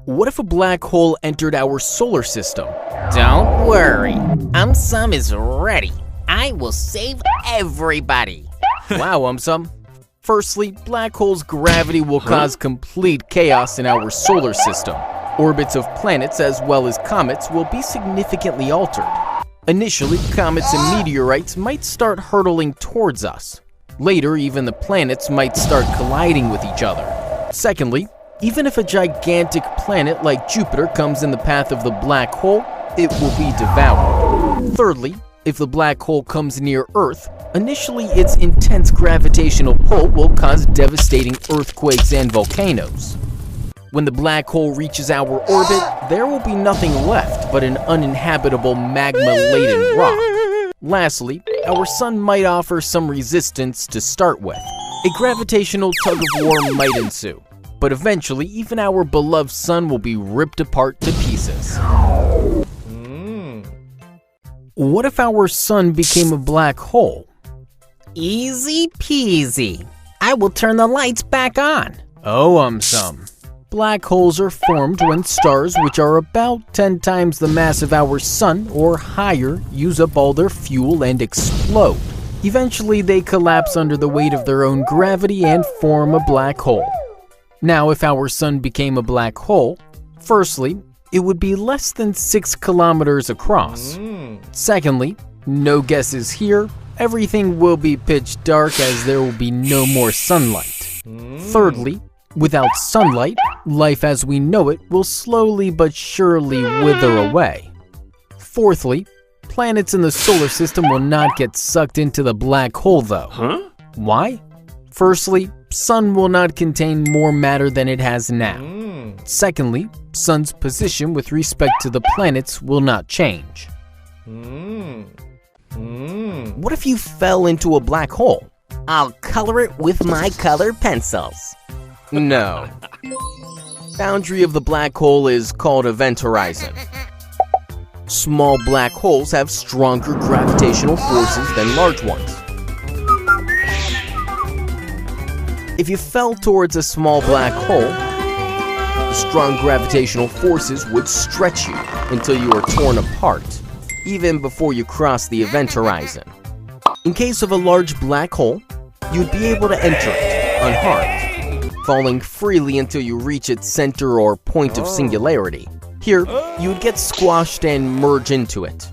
What if a black hole entered our solar system? Don't worry, UmSum is ready. I will save everybody. Wow, UmSum. Firstly, black holes' gravity will cause complete chaos in our solar system. Orbits of planets as well as comets will be significantly altered. Initially, comets and meteorites might start hurtling towards us. Later, even the planets might start colliding with each other. Secondly, even if a gigantic planet like Jupiter comes in the path of the black hole, it will be devoured. Thirdly, if the black hole comes near Earth, initially its intense gravitational pull will cause devastating earthquakes and volcanoes. When the black hole reaches our orbit, there will be nothing left but an uninhabitable magma-laden rock. Lastly, our sun might offer some resistance to start with. A gravitational tug-of-war might ensue, but eventually even our beloved sun will be ripped apart to pieces. What if our sun became a black hole? Easy peasy. I will turn the lights back on. Oh, UmSum. Black holes are formed when stars which are about 10 times the mass of our sun or higher use up all their fuel and explode. Eventually they collapse under the weight of their own gravity and form a black hole. Now, if our sun became a black hole, firstly, it would be less than 6 kilometers across. Secondly, no guesses here, everything will be pitch dark as there will be no more sunlight. Thirdly, without sunlight, life as we know it will slowly but surely wither away. Fourthly, planets in the solar system will not get sucked into the black hole though. Why? Firstly, sun will not contain more matter than it has now. Secondly, sun's position with respect to the planets will not change. What if you fell into a black hole? I'll color it with my colored pencils. No. Boundary of the black hole is called event horizon. Small black holes have stronger gravitational forces than large ones. If you fell towards a small black hole, the strong gravitational forces would stretch you until you are torn apart, even before you cross the event horizon. In case of a large black hole, you'd be able to enter it unharmed, falling freely until you reach its center or point of singularity. Here, you would get squashed and merge into it.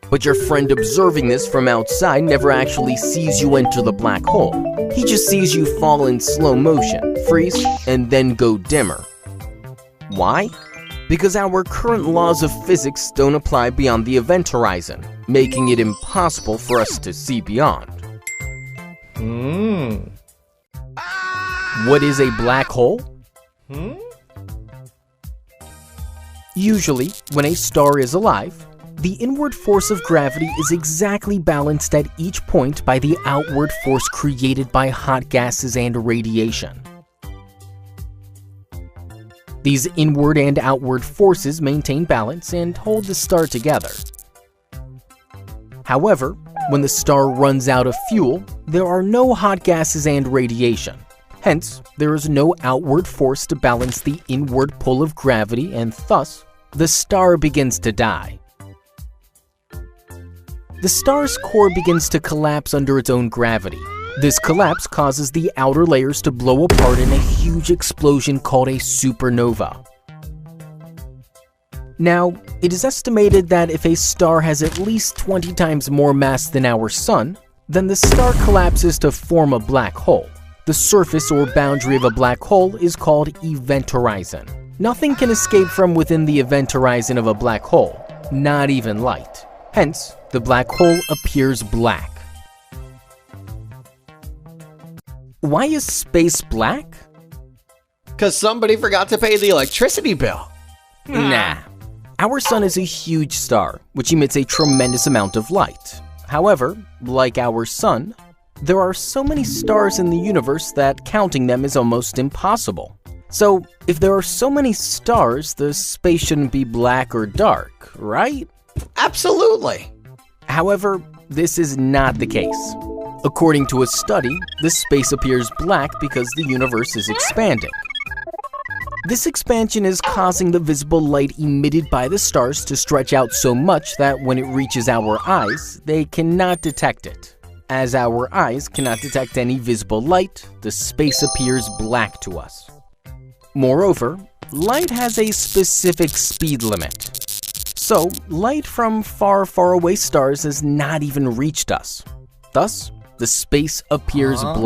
But your friend observing this from outside never actually sees you enter the black hole. He just sees you fall in slow motion, freeze, and then go dimmer. Why? Because our current laws of physics don't apply beyond the event horizon, making it impossible for us to see beyond. What is a black hole? Usually, when a star is alive, the inward force of gravity is exactly balanced at each point by the outward force created by hot gases and radiation. These inward and outward forces maintain balance and hold the star together. However, when the star runs out of fuel, there are no hot gases and radiation. Hence, there is no outward force to balance the inward pull of gravity, and thus, the star begins to die. The star's core begins to collapse under its own gravity. This collapse causes the outer layers to blow apart in a huge explosion called a supernova. Now, it is estimated that if a star has at least 20 times more mass than our sun, then the star collapses to form a black hole. The surface or boundary of a black hole is called event horizon. Nothing can escape from within the event horizon of a black hole, not even light. Hence, the black hole appears black. Why is space black? 'Cause somebody forgot to pay the electricity bill. Nah. Our sun is a huge star, which emits a tremendous amount of light. However, like our sun, there are so many stars in the universe that counting them is almost impossible. So, if there are so many stars, the space shouldn't be black or dark, right? Absolutely. However, this is not the case. According to a study, the space appears black because the universe is expanding. This expansion is causing the visible light emitted by the stars to stretch out so much that when it reaches our eyes, they cannot detect it. As our eyes cannot detect any visible light, the space appears black to us. Moreover, light has a specific speed limit. So, light from far, far away stars has not even reached us. Thus, the space appears black.